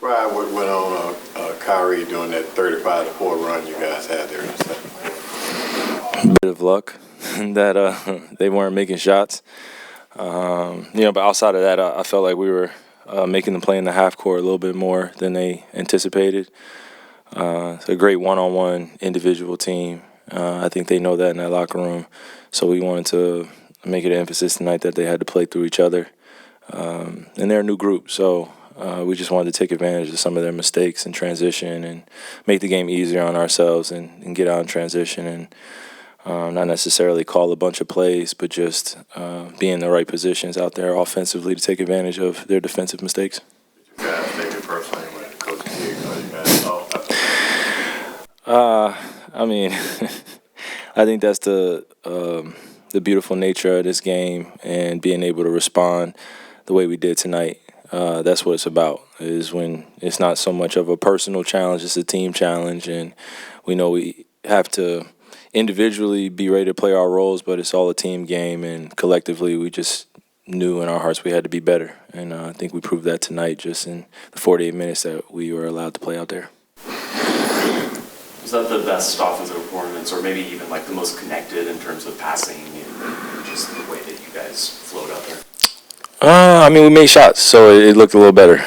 Right, what went on Kyrie during that 35-4 run you guys had there in the second? Bit of luck that they weren't making shots. But outside of that, I felt like we were making them play in the half court a little bit more than they anticipated. It's a great one-on-one individual team. I think they know that in that locker room. So we wanted to make it an emphasis tonight that they had to play through each other. And they're a new group, so we just wanted to take advantage of some of their mistakes in transition and make the game easier on ourselves and get out in transition and not necessarily call a bunch of plays, but just be in the right positions out there offensively to take advantage of their defensive mistakes. Did you guys take it personally when Coach T called you guys off? I think that's the beautiful nature of this game and being able to respond the way we did tonight. That's what it's about, is when it's not so much of a personal challenge, it's a team challenge, and we know we have to individually be ready to play our roles, but it's all a team game, and collectively we just knew in our hearts we had to be better. And I think we proved that tonight just in the 48 minutes that we were allowed to play out there. Was that the best offensive performance, or maybe even like the most connected in terms of passing and just the way that you guys flowed out there? We made shots, so it looked a little better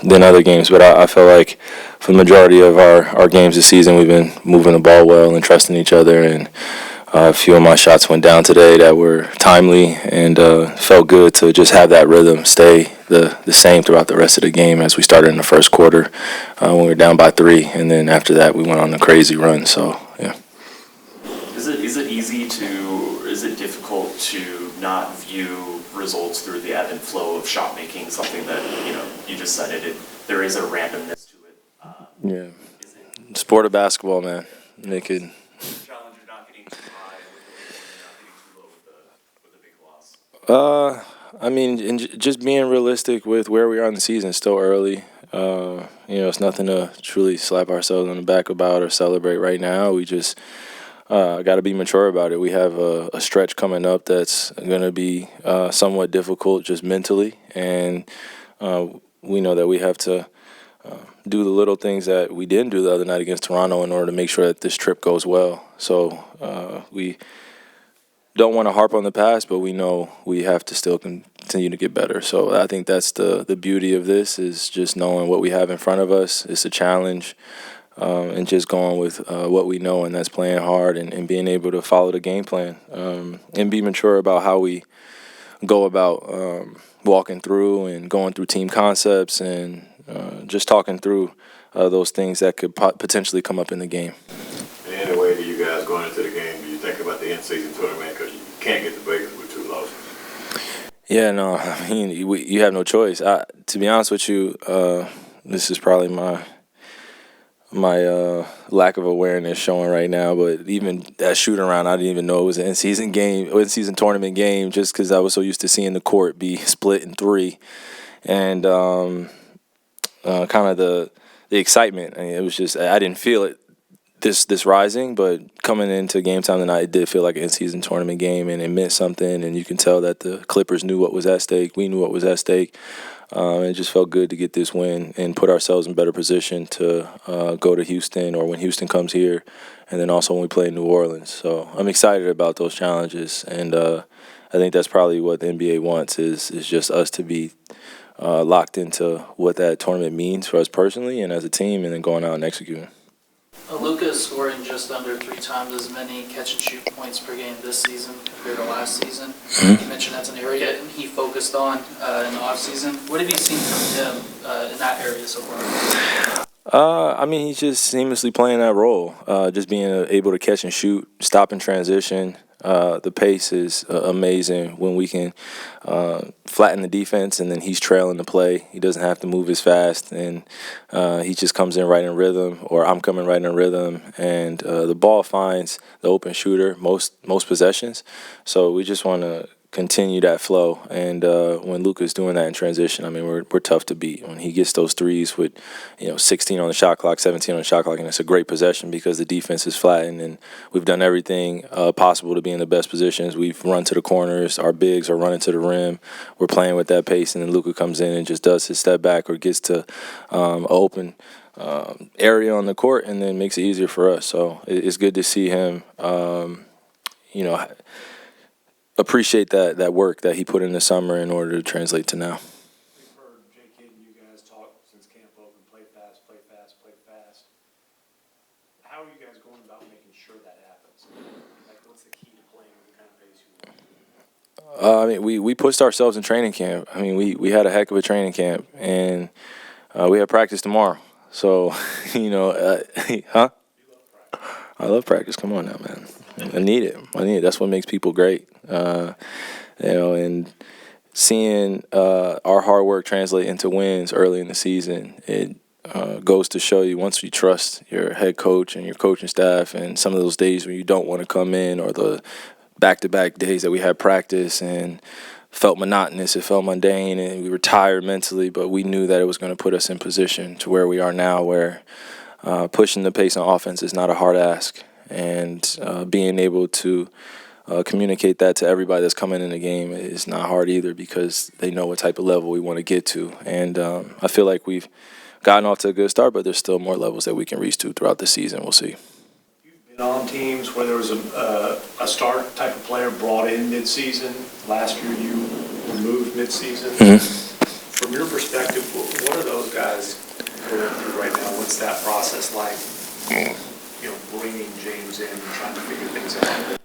than other games. But I felt like for the majority of our games this season, we've been moving the ball well and trusting each other. And a few of my shots went down today that were timely, and felt good to just have that rhythm stay the same throughout the rest of the game as we started in the first quarter when we were down by 3. And then after that, we went on a crazy run. So, yeah. Is it difficult to not view results through the ebb and flow of shot making, something that, you just said there is a randomness to it? Yeah. Sport of basketball, man. They could. Challenge of not getting too high or not getting too low with a big loss? And just being realistic with where we are in the season. It's still early. It's nothing to truly slap ourselves on the back about or celebrate right now. We just got to be mature about it. We have a stretch coming up that's going to be somewhat difficult just mentally, and we know that we have to do the little things that we didn't do the other night against Toronto in order to make sure that this trip goes well. So we don't want to harp on the past, but we know we have to still continue to get better. So I think that's the beauty of this, is just knowing what we have in front of us. It's a challenge. And just going with what we know, and that's playing hard and being able to follow the game plan and be mature about how we go about walking through and going through team concepts and just talking through those things that could potentially come up in the game. In any way do you guys going into the game, do you think about the Inseason Tournament, because you can't get the Lakers with 2 losses? Yeah, no, you have no choice. To be honest with you, this is probably my lack of awareness showing right now, but even that shoot around, I didn't even know it was an in-season tournament game, just because I was so used to seeing the court be split in 3, and kind of the excitement. It was just, I didn't feel it this rising, but coming into game time tonight, it did feel like an in-season tournament game, and it meant something. And you can tell that the Clippers knew what was at stake. We knew what was at stake. It just felt good to get this win and put ourselves in better position to go to Houston, or when Houston comes here, and then also when we play in New Orleans. So I'm excited about those challenges, and I think that's probably what the NBA wants, is just us to be locked into what that tournament means for us personally and as a team, and then going out and executing. Luka is scoring just under 3 times as many catch-and-shoot points per game this season compared to last season. Mm-hmm. You mentioned that's an area he focused on in the offseason. What have you seen from him in that area so far? He's just seamlessly playing that role, just being able to catch and shoot, stop and transition. The pace is amazing when we can flatten the defense, and then he's trailing the play. He doesn't have to move as fast, and he just comes in right in rhythm, or I'm coming right in rhythm, and the ball finds the open shooter most possessions. So we just want to continue that flow. And when Luka's doing that in transition, I mean, we're tough to beat. When he gets those threes with, 16 on the shot clock, 17 on the shot clock, and it's a great possession because the defense is flattened, and we've done everything possible to be in the best positions. We've run to the corners. Our bigs are running to the rim. We're playing with that pace, and then Luka comes in and just does his step back or gets to an open area on the court and then makes it easier for us. So it's good to see him, appreciate that work that he put in the summer in order to translate to now. We've heard J.K. and you guys talk since camp open, play fast, play fast, play fast. How are you guys going about making sure that happens? Like, what's the key to playing with the kind of pace you want? We pushed ourselves in training camp. I mean, we had a heck of a training camp, and we have practice tomorrow. So, huh? I love practice. Come on now, man. I need it. That's what makes people great. And seeing our hard work translate into wins early in the season, it goes to show you once you trust your head coach and your coaching staff, and some of those days when you don't want to come in, or the back-to-back days that we had practice and felt monotonous, it felt mundane, and we were tired mentally, but we knew that it was going to put us in position to where we are now, where pushing the pace on offense is not a hard ask. And being able to communicate that to everybody that's coming in the game is not hard either, because they know what type of level we want to get to. And I feel like we've gotten off to a good start, but there's still more levels that we can reach to throughout the season. We'll see. You've been on teams where there was a start type of player brought in mid-season. Last year you were moved mid-season. Mm-hmm. From your perspective, what are those guys going through right now? What's that process like? Bringing James in and trying to figure things out.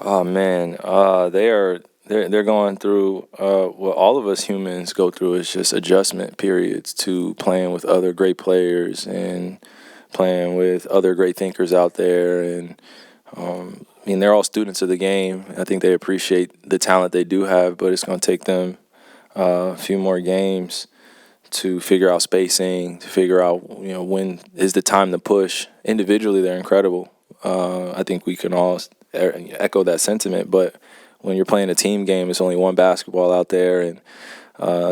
Oh man, they're going through what all of us humans go through, is just adjustment periods to playing with other great players and playing with other great thinkers out there. And they're all students of the game. I think they appreciate the talent they do have, but it's going to take them a few more games to figure out spacing, to figure out, when is the time to push. Individually, they're incredible. I think we can all echo that sentiment, but when you're playing a team game, it's only one basketball out there, and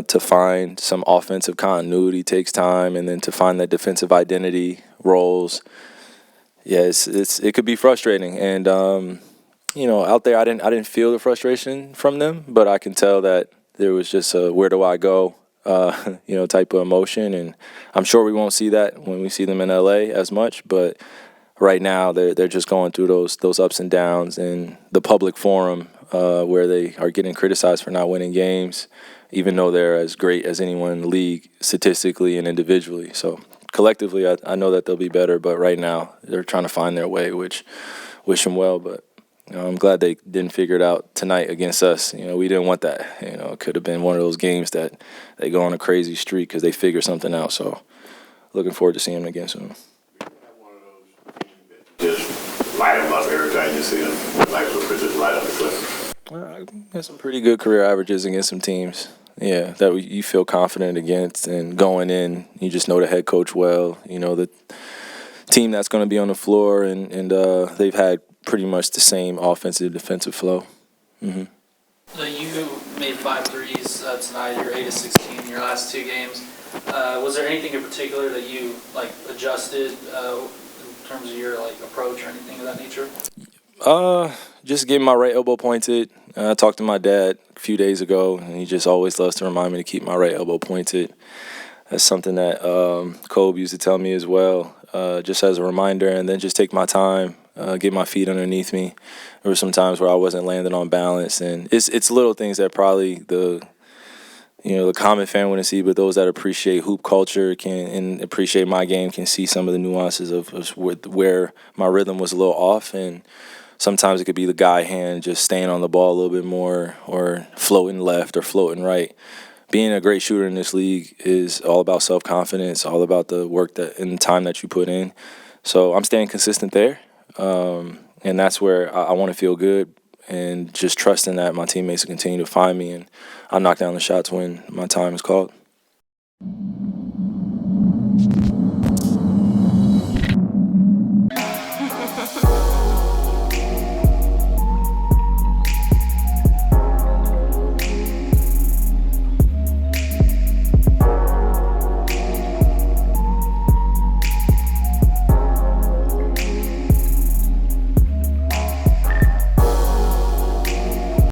to find some offensive continuity takes time, and then to find that defensive identity, roles, it could be frustrating. And, out there, I didn't feel the frustration from them, but I can tell that there was just a where do I go type of emotion. And I'm sure we won't see that when we see them in LA as much, but right now they're just going through those ups and downs in the public forum where they are getting criticized for not winning games, even though they're as great as anyone in the league statistically and individually. So collectively, I know that they'll be better, but right now they're trying to find their way, which wish them well, but I'm glad they didn't figure it out tonight against us. We didn't want that. It could have been one of those games that they go on a crazy streak because they figure something out. So looking forward to seeing them again soon. One of those teams that just light them up every time you see them. Like Luka just light up the clip. I got some pretty good career averages against some teams. Yeah, that you feel confident against, and going in, you just know the head coach well. The team that's going to be on the floor, and they've had pretty much the same offensive defensive flow. Mm-hmm. You made 5 threes tonight. You're 8 of 16 in your last 2 games. Was there anything in particular that you adjusted in terms of your approach or anything of that nature? Just getting my right elbow pointed. I talked to my dad a few days ago, and he just always loves to remind me to keep my right elbow pointed. That's something that Kobe used to tell me as well, just as a reminder, and then just take my time. Get my feet underneath me. There were some times where I wasn't landing on balance, and it's little things that probably the common fan wouldn't see, but those that appreciate hoop culture and appreciate my game can see some of the nuances of where my rhythm was a little off. And sometimes it could be the guy hand just staying on the ball a little bit more, or floating left or floating right. Being a great shooter in this league is all about self-confidence, all about the work and the time that you put in. So I'm staying consistent there. And that's where I want to feel good, and just trusting that my teammates will continue to find me, and I'll knock down the shots when my time is called.